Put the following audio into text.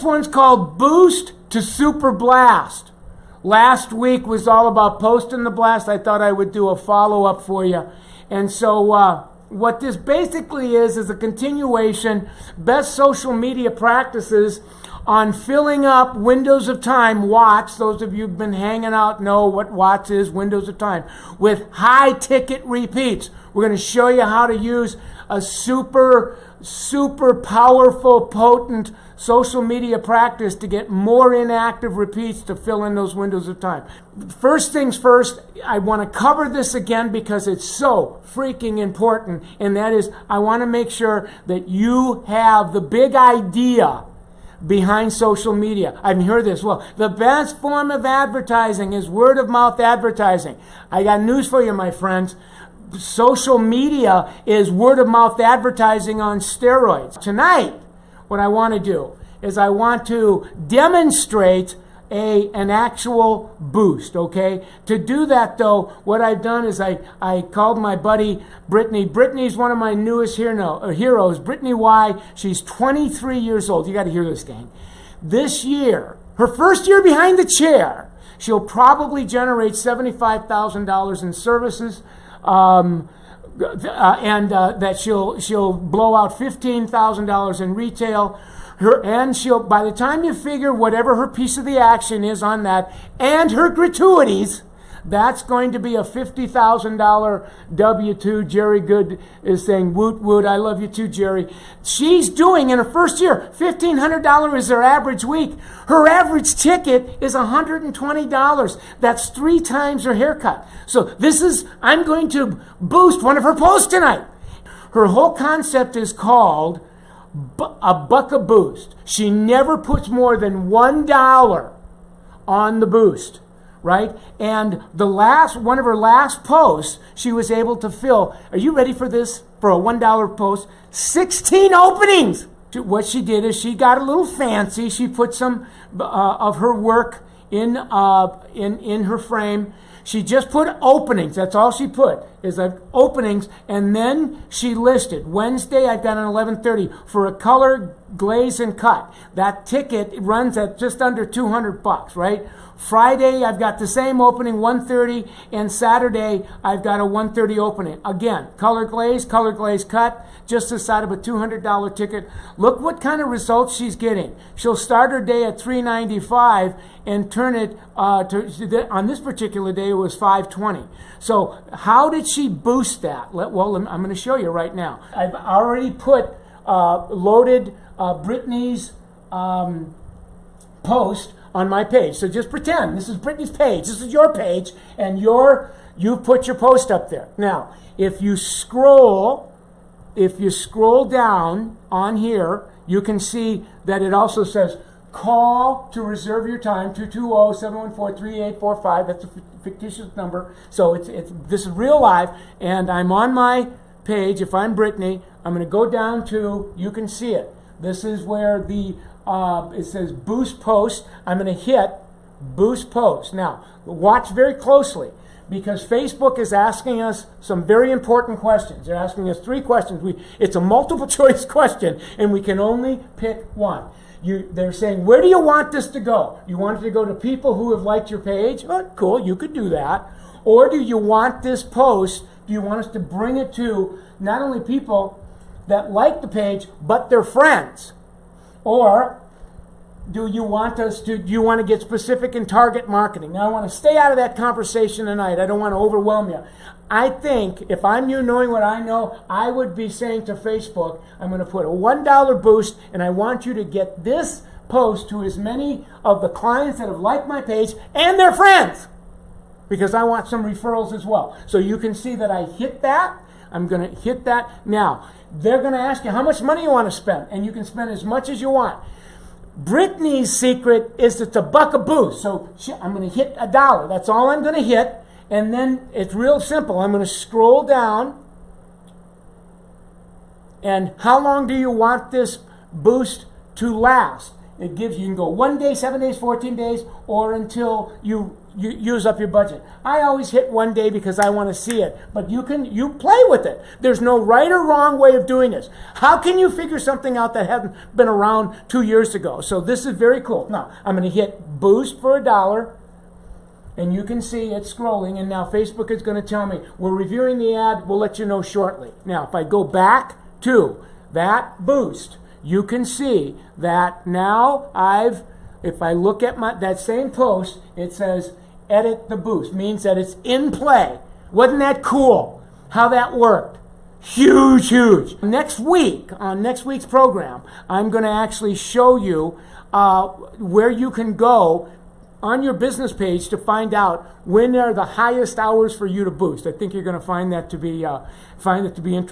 one's called Boost to Super Blast. Last week was all about posting the blast. I thought I would do a follow-up for you. And so what this basically is a continuation, best social media practices on filling up windows of time, watts. Those of you who've been hanging out know what watts is, windows of time, with high-ticket repeats. We're going to show you how to use a super powerful, potent social media practice to get more inactive repeats to fill in those windows of time. First things first, I want to cover this again because it's so freaking important, and that is I want to make sure that you have the big idea behind social media. I've heard this. Well, the best form of advertising is word of mouth advertising. I got news for you, my friends. Social media is word of mouth advertising on steroids. Tonight, what I want to do is I want to demonstrate an actual boost, okay? To do that, though, what I've done is I called my buddy Brittany. Brittany's one of my newest heroes. Brittany Y. She's 23 years old. You got to hear this, gang. This year, her first year behind the chair, she'll probably generate $75,000 in services. That she'll blow out $15,000 in retail. She'll, by the time you figure whatever her piece of the action is on that, and her gratuities, that's going to be a $50,000 W-2. Jerry Good is saying, woot, woot, I love you too, Jerry. She's doing, in her first year, $1,500 is her average week. Her average ticket is $120. That's 3 times her haircut. So I'm going to boost one of her posts tonight. Her whole concept is called a buck a boost. She never puts more than $1 on the boost. Right? And one of her last posts, she was able to fill, are you ready for this? For a $1 post, 16 openings. What she did is she got a little fancy. She put some of her work in her frame. She just put openings. That's all she put, is openings. And then she listed, Wednesday I've got an 11:30 for a color, glaze, and cut. That ticket runs at just under $200, right? Friday, I've got the same opening, 1:30, and Saturday, I've got a 1:30 opening. Again, color glaze, cut, just the side of a $200 ticket. Look what kind of results she's getting. She'll start her day at $395 and turn it on this particular day, it was $520. So how did she boost that? Well, I'm going to show you right now. I've already loaded Brittany's post on my page. So just pretend this is Brittany's page. This is your page, and you put your post up there. Now, if you scroll down on here, you can see that it also says call to reserve your time, 220-714-3845. That's a fictitious number. So this is real live, and I'm on my page. If I'm Brittany, I'm going to go down to, you can see it. This is where it says boost post. I'm going to hit boost post. Now, watch very closely, because Facebook is asking us some very important questions. They're asking us 3 questions. It's a multiple choice question, and we can only pick one. They're saying, where do you want this to go? You want it to go to people who have liked your page? Oh, cool, you could do that. Or do you want this post, do you want us to bring it to not only people that like the page, but their friends? Or do you want to get specific in target marketing? Now, I want to stay out of that conversation tonight. I don't want to overwhelm you. I think if I'm you, knowing what I know, I would be saying to Facebook, I'm going to put a $1 boost, and I want you to get this post to as many of the clients that have liked my page and their friends, because I want some referrals as well. So you can see that I hit that. I'm going to hit that. Now, they're going to ask you how much money you want to spend, and you can spend as much as you want. Brittany's secret is it's a buck a boost. So I'm going to hit $1. That's all I'm going to hit. And then it's real simple. I'm going to scroll down. And how long do you want this boost to last? It gives you can go 1 day, 7 days, 14 days, or until you use up your budget. I always hit one day because I want to see it, but you play with it. There's no right or wrong way of doing this. How can you figure something out that hadn't been around 2 years ago? So this is very cool. Now, I'm going to hit boost for $1, and you can see it's scrolling, and now Facebook is going to tell me, we're reviewing the ad, we'll let you know shortly. Now, if I go back to that boost, you can see that now if I look at that same post, it says edit the boost, means that it's in play. Wasn't that cool how that worked? Huge, huge. Next week, on next week's program, I'm going to actually show you where you can go on your business page to find out when are the highest hours for you to boost. I think you're going to find that to be interesting.